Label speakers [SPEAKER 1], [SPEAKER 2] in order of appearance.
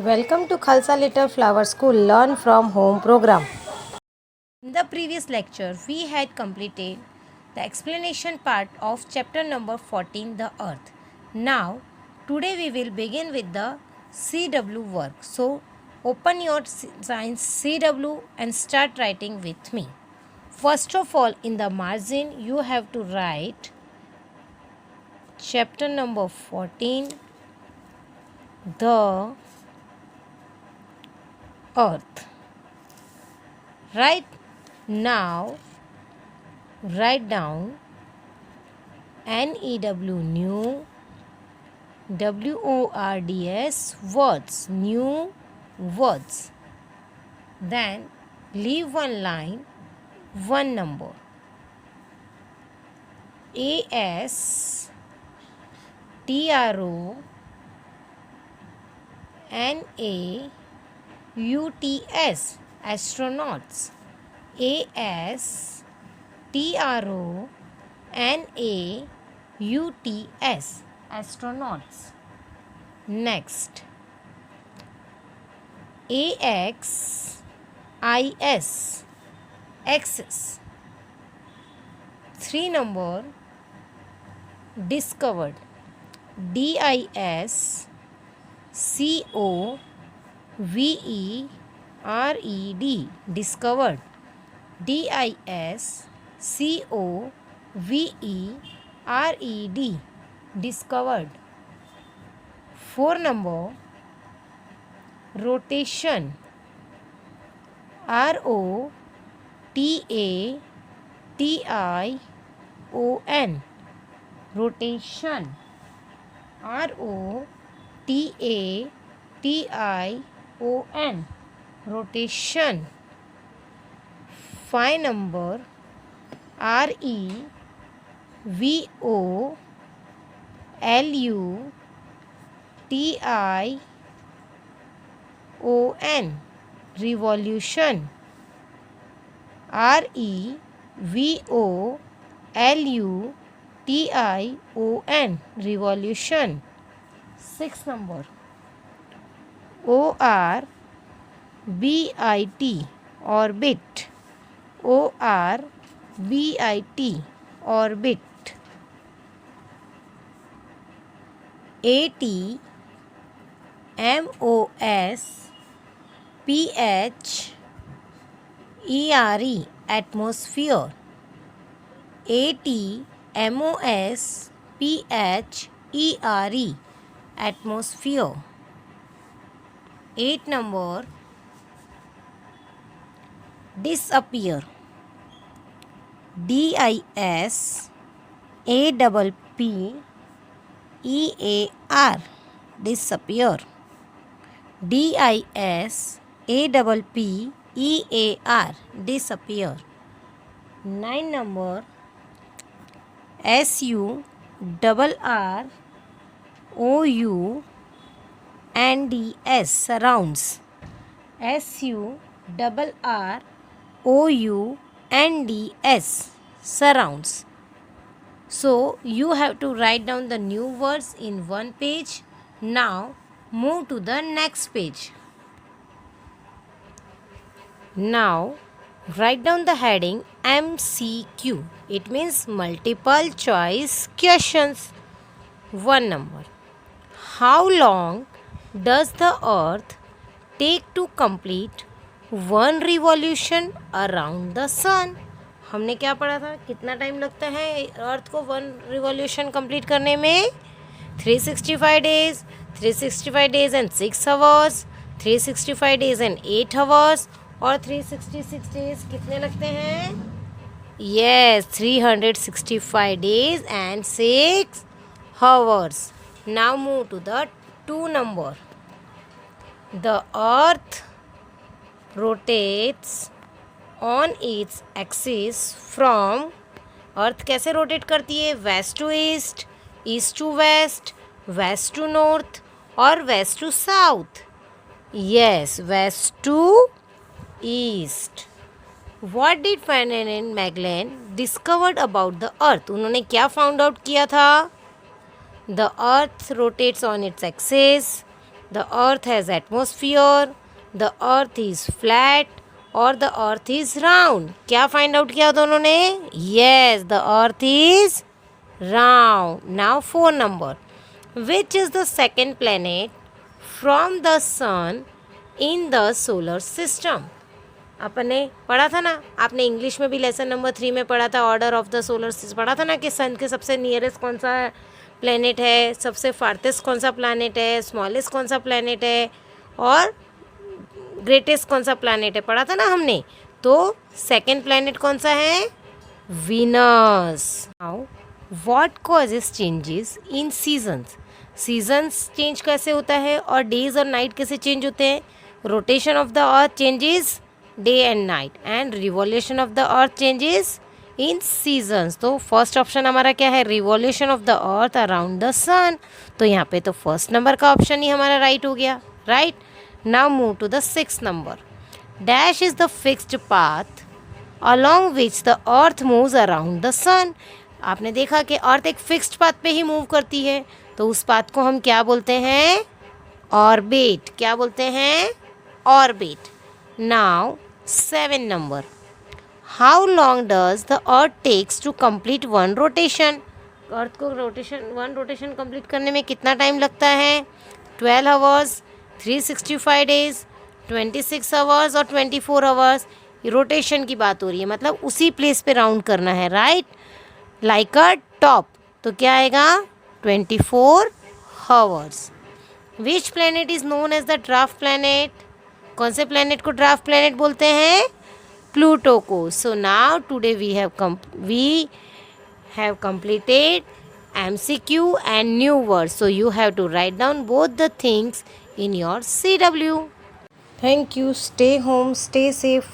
[SPEAKER 1] Welcome to Khalsa Little Flower School Learn from Home program. In the previous lecture, we had completed the explanation part of chapter number 14, the Earth. Now, today we will begin with the CW work. So, open your science CW and start writing with me. First of all, in the margin, you have to write chapter number 14, the Earth. Right now, write down NEW new WORDS words, new words. Then leave one line, one number. ASTRONAUTS astronauts. ASTRONAUTS astronauts. Next, AXIS axis. 3 number, discovered. DISCOVERED discovered. DISCOVERED discovered. 4 number, rotation. ROTATION rotation. ROTATION rotation. 5 number, REVOLUTION revolution. REVOLUTION revolution. 6 number, ORBIT orbit. ORBIT orbit. ATMOSPHERE atmosphere. ATMOSPHERE atmosphere. 8 number, disappear. DISAPPEAR disappear. DISAPPEAR disappear. 9 number, SURROUNDS surrounds. SURROUNDS surrounds. So you have to write down the new words in one page. Now move to the next page. Now write down the heading MCQ. It means multiple choice questions. 1 number, how long does the earth take to complete one revolution around the sun? हमने क्या पढ़ा था, कितना time लगता है अर्थ को one revolution complete करने में? 365 days, 365 days and 6 hours, 365 days and 8 hours और 366 डेज कितने लगते हैं? Yes, 365 days and 6 hours. Now move to the 2 number. The earth rotates on its axis from, earth कैसे रोटेट करती है? West to east, east to west, west to north और west to south. Yes, west to east. What did Ferdinand Magellan discovered about the earth? उन्होंने क्या found out किया था? The earth rotates on its axis the earth has atmosphere, the earth is flat और the earth is round. क्या find out किया दोनों ने? Yes, the earth is round. Now 4 number. Which is the second planet from the sun in the solar system? अपन ने पढ़ा था ना, आपने इंग्लिश में भी लेसन नंबर 3 में पढ़ा था, order of the solar system पढ़ा था ना कि सन के सबसे नियरेस्ट कौन सा प्लैनेट है, सबसे फारतेस्ट कौन सा प्लैनेट है, स्मॉलेस्ट कौन सा प्लैनेट है और ग्रेटेस्ट कौन सा प्लैनेट है, पढ़ा था ना हमने. तो सेकंड प्लैनेट कौन सा है? Venus. Now what causes changes in seasons? Seasons change कैसे होता है और डेज और नाइट कैसे चेंज होते हैं? Rotation of the earth changes day and night and revolution of the earth changes in seasons. तो फर्स्ट ऑप्शन हमारा क्या है? Revolution of the earth around the sun. तो यहाँ पे तो फर्स्ट नंबर का ऑप्शन ही हमारा राइट हो गया. Right. Now move to the 6th number. Dash is the fixed path along which the earth moves around the sun. आपने देखा कि अर्थ एक फिक्स्ड पाथ पे ही मूव करती है, तो उस पाथ को हम क्या बोलते हैं? ऑर्बिट. क्या बोलते हैं? Orbit. Now 7 number. How long does the earth takes to complete one rotation? Earth को वन रोटेशन कंप्लीट करने में कितना टाइम लगता है? 12 आवर्स, 365 डेज, 26 आवर्स और 24 आवर्स. रोटेशन की बात हो रही है, मतलब उसी प्लेस पे राउंड करना है. राइट. Like a top. तो क्या आएगा? 24 hours. Which planet is known as the dwarf planet? कौन से प्लैनेट को ड्वार्फ प्लैनेट बोलते हैं? प्लूटो को. So now today we have completed MCQ and new words. So you have to write down both the things in your CW. Thank you. Stay home, stay safe.